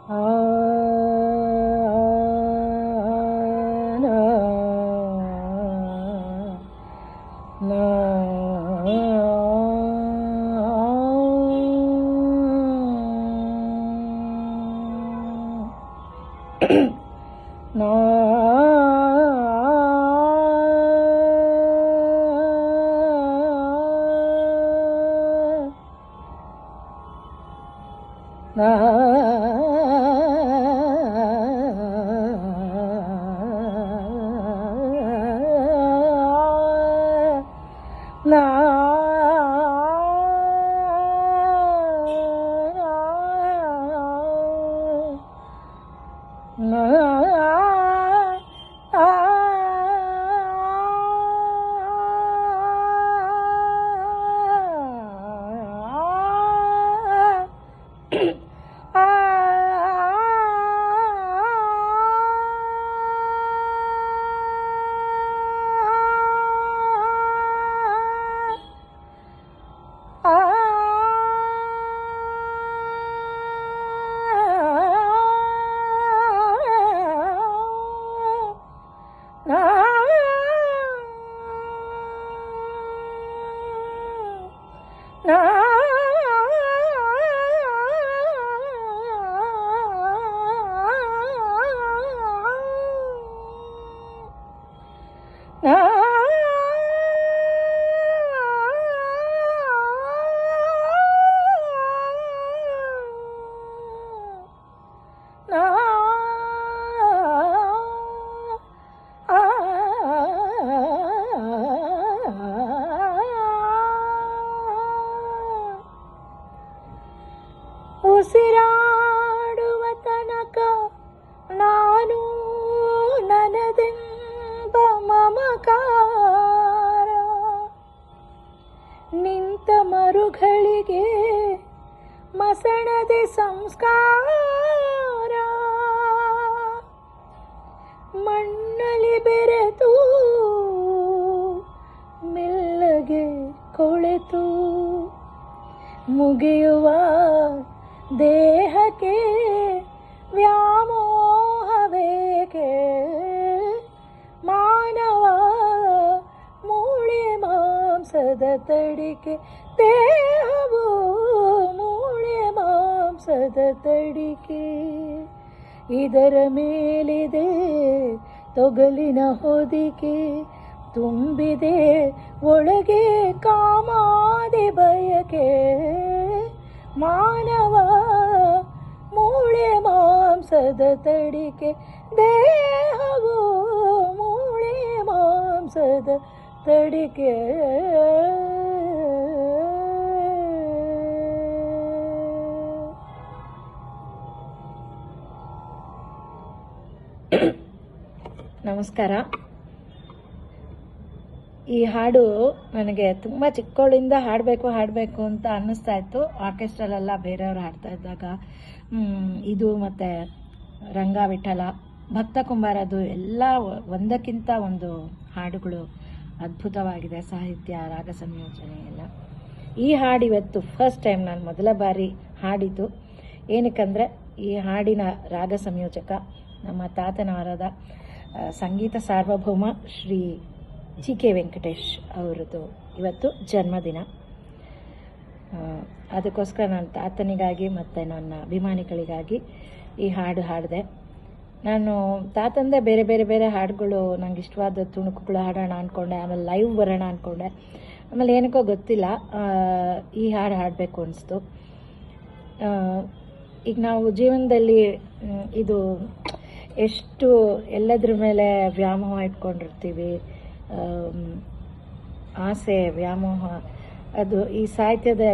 ಆ ಉಸಿರಾಡುವ ತನಕ ನಾನು ನನದೆಂಬ ಮಮಕಾರ, ನಿಂತ ಮರುಗಳಿಗೆ ಮಸಣದೆ ಸಂಸ್ಕಾರ, ಮಣ್ಣಲ್ಲಿ ಬೆರೆತು ಮೆಲ್ಲಗೆ ಕೊಳೆತು ಮುಗಿಯುವ ದೇಹಕ್ಕೆ ವ್ಯಾಮೋಹವೇಕೆ, ಮಾನವ ಮೂಳೆ ಮಾಂಸದ ತಡಿಕೆ, ದೇಹವು ಮೂಳೆ ಮಾಂಸದ ತಡಿಕೆ, ಇದರ ಮೇಲಿದೆ ತೊಗಲಿನ ಹೊದಿಕೆ, ತುಂಬಿದೆ ಒಳಗೆ ಕಾಮಾದಿ ಬಯಕೆ, ಮಾನವ ಮೂಳೆ ಮಾಂಸದ ತಡಿಕೆ, ದೇಹವು ಮೂಳೆ ಮಾಂಸದ ತಡಿಕೆ. ನಮಸ್ಕಾರ. ಈ ಹಾಡು ನನಗೆ ತುಂಬ ಚಿಕ್ಕವಳಿಂದ ಹಾಡಬೇಕು ಅಂತ ಅನ್ನಿಸ್ತಾ ಇತ್ತು. ಆರ್ಕೆಸ್ಟ್ರಲ್ಲೆಲ್ಲ ಬೇರೆಯವರು ಹಾಡ್ತಾ ಇದ್ದಾಗ ಇದು ಮತ್ತು ರಂಗ ವಿಠಲ, ಭಕ್ತ ಕುಂಬಾರದು ಎಲ್ಲ ಒಂದಕ್ಕಿಂತ ಒಂದು ಹಾಡುಗಳು ಅದ್ಭುತವಾಗಿದೆ. ಸಾಹಿತ್ಯ, ರಾಗ ಸಂಯೋಜನೆ ಎಲ್ಲ. ಈ ಹಾಡು ಇವತ್ತು ಫಸ್ಟ್ ಟೈಮ್ ನಾನು ಮೊದಲ ಬಾರಿ ಹಾಡಿದ್ದು. ಏನಕ್ಕಂದರೆ ಈ ಹಾಡಿನ ರಾಗ ಸಂಯೋಜಕ ನಮ್ಮ ತಾತನವರಾದ ಸಂಗೀತ ಸಾರ್ವಭೌಮ ಶ್ರೀ GK ವೆಂಕಟೇಶ್ ಅವರದ್ದು ಇವತ್ತು ಜನ್ಮದಿನ. ಅದಕ್ಕೋಸ್ಕರ ನನ್ನ ತಾತನಿಗಾಗಿ ಮತ್ತು ನನ್ನ ಅಭಿಮಾನಿಗಳಿಗಾಗಿ ಈ ಹಾಡು ಹಾಡಿದೆ. ನಾನು ತಾತಂದೇ ಬೇರೆ ಬೇರೆ ಬೇರೆ ಹಾಡುಗಳು ನಂಗೆ ಇಷ್ಟವಾದ ತುಣುಕುಗಳು ಹಾಡೋಣ ಅಂದ್ಕೊಂಡೆ, ಆಮೇಲೆ ಲೈವ್ ಬರೋಣ ಅಂದ್ಕೊಂಡೆ, ಆಮೇಲೆ ಏನಕ್ಕೋ ಗೊತ್ತಿಲ್ಲ ಈ ಹಾಡು ಹಾಡಬೇಕು ಅನಿಸ್ತು. ಈಗ ನಾವು ಜೀವನದಲ್ಲಿ ಇದು ಎಷ್ಟು ಎಲ್ಲದ್ರ ಮೇಲೆ ವ್ಯಾಮೋಹ ಇಟ್ಕೊಂಡಿರ್ತೀವಿ, ಆಸೆ, ವ್ಯಾಮೋಹ, ಅದು ಈ ಸಾಹಿತ್ಯದ